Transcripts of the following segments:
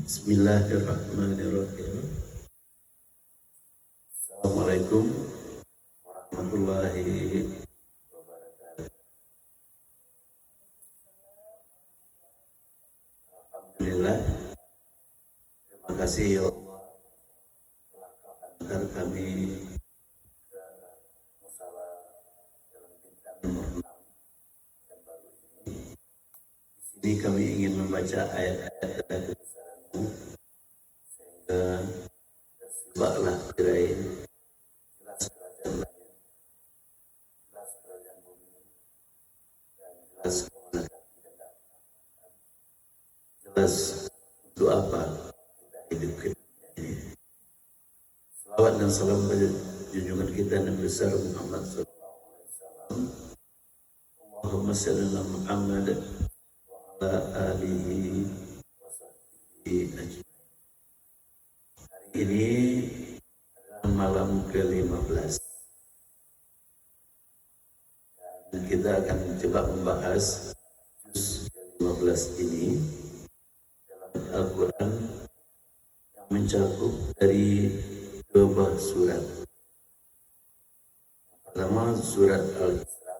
Bismillahirrahmanirrahim. Assalamualaikum warahmatullahi wabarakatuh. Alhamdulillah. Terima kasih ya Allah telah antar kami ke musala dalam bintang nomor 6 yang baru ini. Di sini kami ingin membaca ayat-ayat dari kebesaran-Mu sehingga tersibaklah kirain jelas kerajaan langit, jelas kerajaan bumi, dan jelas kemana kaki dan datang, jelas untuk apa kita hidup ke dunia ini. Salawat dan salam pada junjungan kita Nabi besar Muhammad SAW. Allahumma salli ala Muhammad wa ala alihi wa sahbihi ajma'in. Hari ini adalah malam ke-15 dan kita akan coba membahas juz ke-15 ini dalam Al-Quran yang mencakup dari 2 buah surat. Pertama surat Al-Isra,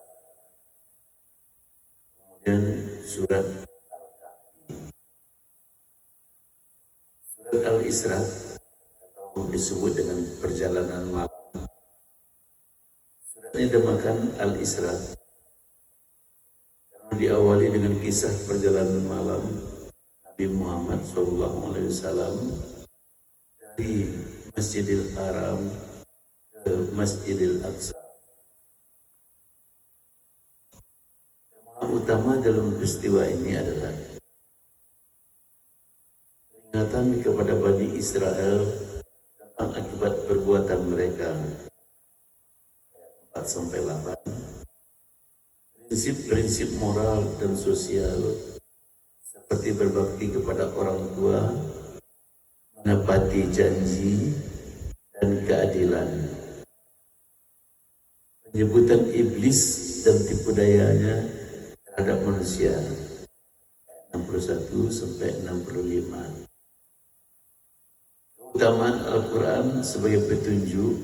kemudian surat Al-Kahfi. Surat Al-Isra atau disebut dengan perjalanan malam. Surat ini dinamakan Al-Isra karena diawali dengan kisah perjalanan malam Nabi Muhammad SAW dari Masjidil Haram ke Masjidil Aqsa. Yang utama dalam peristiwa ini adalah peringatan kepada Bani Israel tentang akibat perbuatan mereka. Ayat 4-8. Prinsip-prinsip moral dan sosial seperti berbakti kepada orang tua, menepati janji, dan keadilan. Penyebutan iblis dan tipu dayanya terhadap manusia. 61-65. Keutamaan Al-Quran sebagai petunjuk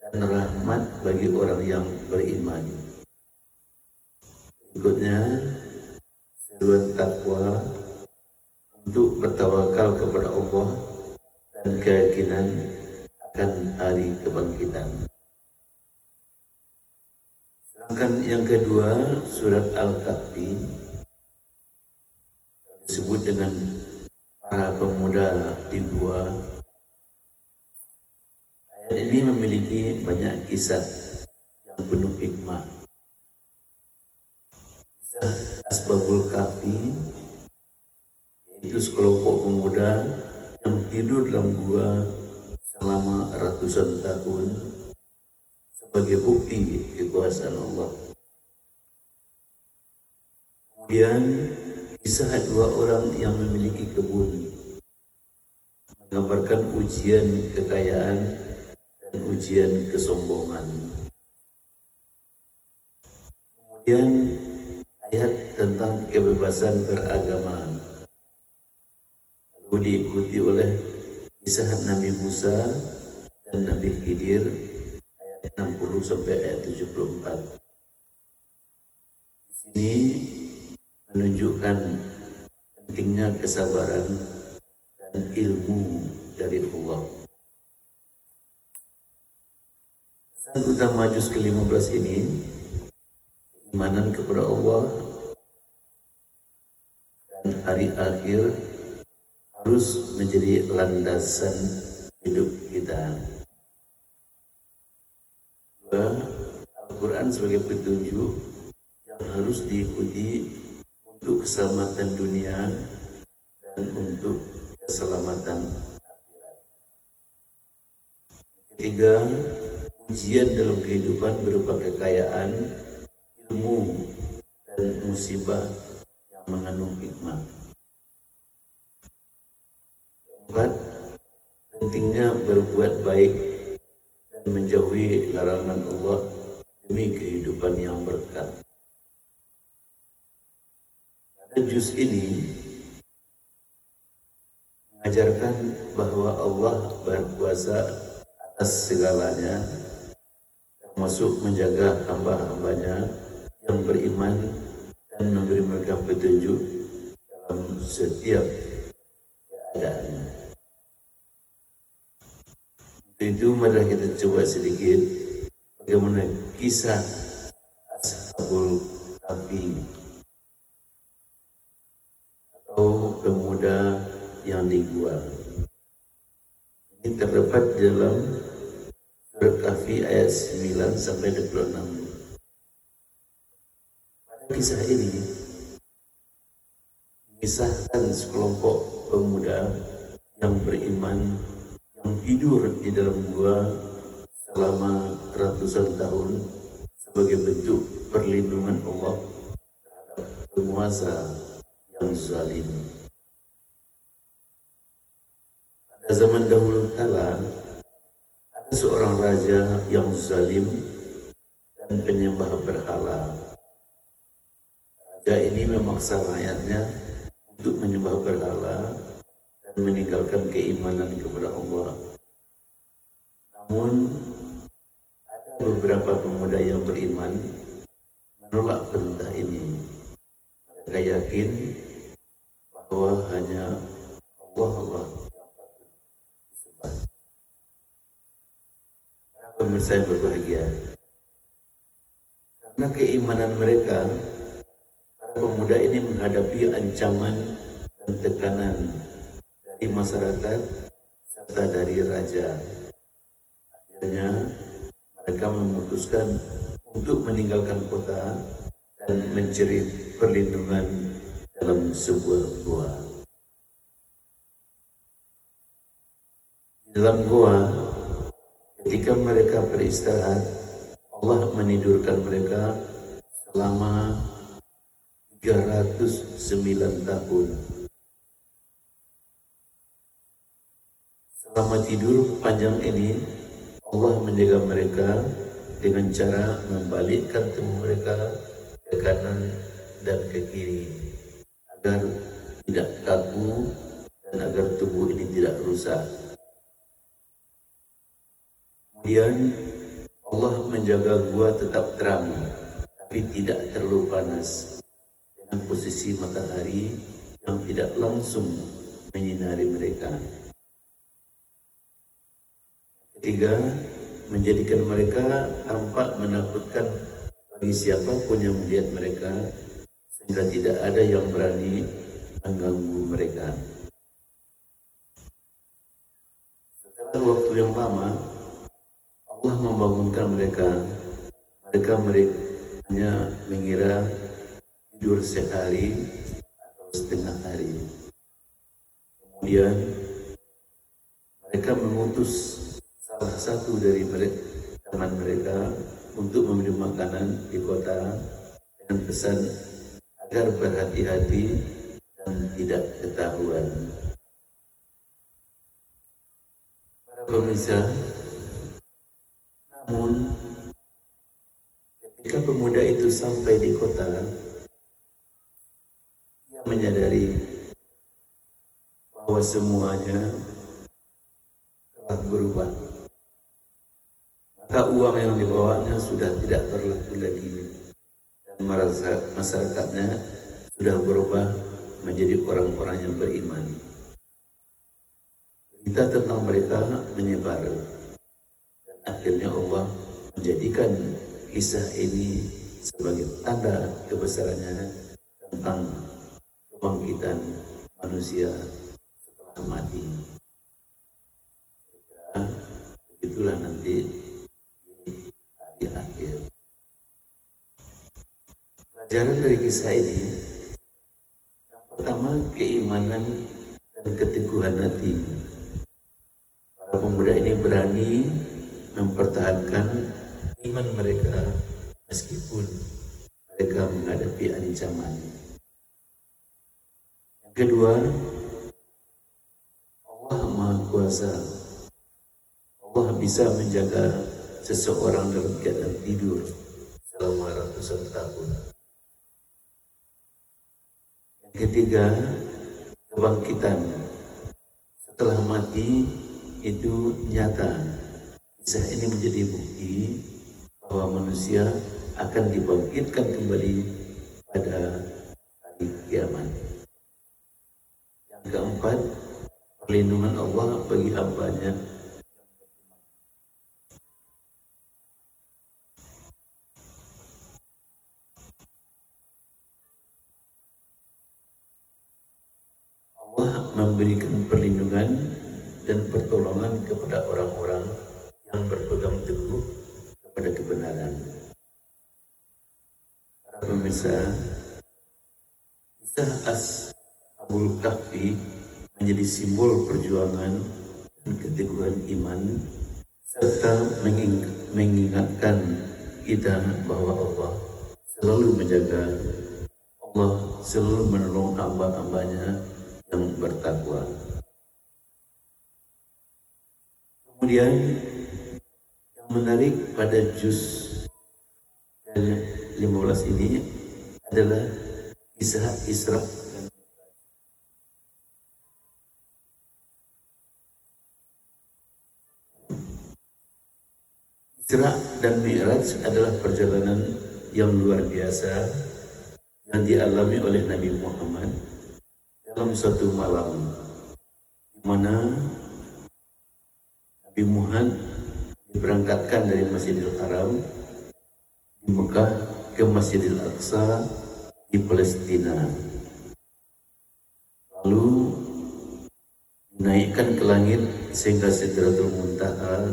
dan rahmat bagi orang yang beriman. Berikutnya, seruan takwa untuk bertawakal kepada Allah dan keyakinan akan hari kebangkitan. Sedangkan yang kedua, surat Al-Kahfi disebut dengan para pemuda di gua. Ayat ini memiliki banyak kisah yang penuh hikmah. Kisah Asbabul Kahfi, yaitu sekelompok pemuda yang tidur dalam gua selama ratusan tahun sebagai bukti kekuasaan Allah. Kemudian kisah 2 orang yang memiliki kebun, menggambarkan ujian kekayaan dan ujian kesombongan. Kemudian ayat tentang kebebasan beragama, lalu diikuti oleh kisah Nabi Musa dan Nabi Khidir, ayat 60 sampai ayat 74. Di sini menunjukkan pentingnya kesabaran dan ilmu dari Allah. Pesan utama juz ke-15 ini, keimanan kepada Allah dan hari akhir harus menjadi landasan hidup kita. Al-Quran sebagai petunjuk yang harus diikuti untuk keselamatan dunia dan untuk keselamatan akhirat. Ketiga, ujian dalam kehidupan berupa kekayaan, ilmu, dan musibah yang mengandung hikmah. Keempat, pentingnya berbuat baik dan menjauhi larangan Allah demi kehidupan yang berkah. Pada juz ini mengajarkan bahwa Allah berkuasa atas segalanya, termasuk menjaga hamba-hambanya yang beriman dan memberi mereka petunjuk dalam setiap keadaan. Untuk itu marilah kita coba sedikit bagaimana kisah Ashabul Kahfi atau pemuda yang di gua. Ini terdapat dalam surat Kahfi ayat 9 sampai 26. Pada kisah ini mengisahkan sekelompok pemuda yang beriman yang tidur di dalam gua selama ratusan tahun sebagai bentuk perlindungan Allah terhadap penguasa yang zalim. Pada zaman dahulu kala ada seorang raja yang zalim dan penyembah berhala. Raja ini memaksa rakyatnya untuk menyembah berhala dan meninggalkan keimanan kepada Allah. Namun ada beberapa pemuda yang beriman menolak perintah ini. Mereka yakin bahwa hanya Allah yang patut disembah. Para pemirsa yang berbahagia, karena keimanan mereka, para pemuda ini menghadapi ancaman dan tekanan dari masyarakat serta dari raja. Akhirnya mereka memutuskan untuk meninggalkan kota dan mencari perlindungan dalam sebuah gua. Di dalam gua, ketika mereka beristirahat, Allah menidurkan mereka selama 309 tahun. Selama tidur panjang ini, Allah menjaga mereka dengan cara membalikkan tubuh mereka ke kanan dan ke kiri agar tidak kaku dan agar tubuh ini tidak rusak. Kemudian Allah menjaga gua tetap terang tapi tidak terlalu panas dengan posisi matahari yang tidak langsung menyinari mereka. Ketiga, menjadikan mereka tampak menakutkan bagi siapapun yang melihat mereka, sehingga tidak ada yang berani mengganggu mereka. Setelah waktu yang lama, Allah membangunkan mereka. Mereka hanya mengira tidur sehari atau setengah hari. Kemudian mereka mengutus salah satu dari teman mereka untuk memberi makanan di kota dengan pesan agar berhati-hati dan tidak ketahuan. Para pemirsa, namun ketika pemuda itu sampai di kota, ia menyadari bahwa semuanya telah berubah. Maka uang yang dibawanya sudah tidak berlaku lagi dan masyarakatnya sudah berubah menjadi orang-orang yang beriman. Berita tentang mereka menyebar dan akhirnya Allah menjadikan kisah ini sebagai tanda kebesarannya tentang kebangkitan manusia setelah mati. Begitulah nanti di akhir. Pelajaran dari kisah ini, yang pertama, keimanan dan keteguhan hati. Para pemuda ini berani mempertahankan iman mereka meskipun mereka menghadapi ancaman. Yang kedua, Allah Maha Kuasa. Allah bisa menjaga seseorang dalam keadaan tidur selama ratusan tahun. Yang ketiga, kebangkitan setelah mati itu nyata. Kisah ini menjadi bukti bahwa manusia akan dibangkitkan kembali pada hari kiamat. Yang keempat, perlindungan Allah bagi hambanya. Allah memberikan perlindungan dan pertolongan kepada orang-orang yang berpegang teguh kepada kebenaran. Para pemirsa, kisah Ashabul Kahfi menjadi simbol perjuangan dan keteguhan iman, serta mengingatkan kita bahwa Allah selalu menjaga, Allah selalu menolong hamba-hambanya yang bertakwa. Kemudian yang menarik pada juz 15 ini adalah kisah Isra dan Isra dan Mi'raj adalah perjalanan yang luar biasa yang dialami oleh Nabi Muhammad dalam suatu malam, di mana Nabi Muhammad diberangkatkan dari Masjidil Haram di Mekah ke Masjidil Aqsa di Palestina, lalu dinaikkan ke langit sehingga Sidratul Muntaha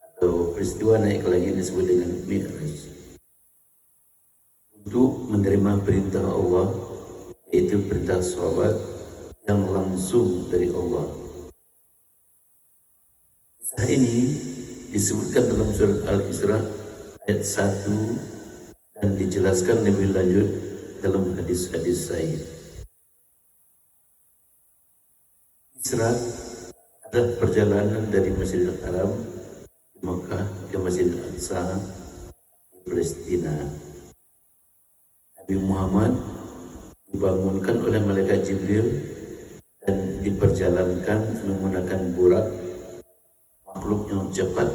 atau peristiwa naik ke langit disebut dengan Mi'raj, untuk menerima perintah Allah, yaitu perintah sahabat yang langsung dari Allah. Kisah ini disebutkan dalam surat Al-Isra ayat 1 dan dijelaskan lebih lanjut dalam hadis-hadis sahih. Isra adalah perjalanan dari Masjidil Haram di Mekah ke Masjidil Aqsa di Palestina. Nabi Muhammad dibangunkan oleh malaikat Jibril dan diperjalankan menggunakan burak, makhluk yang cepat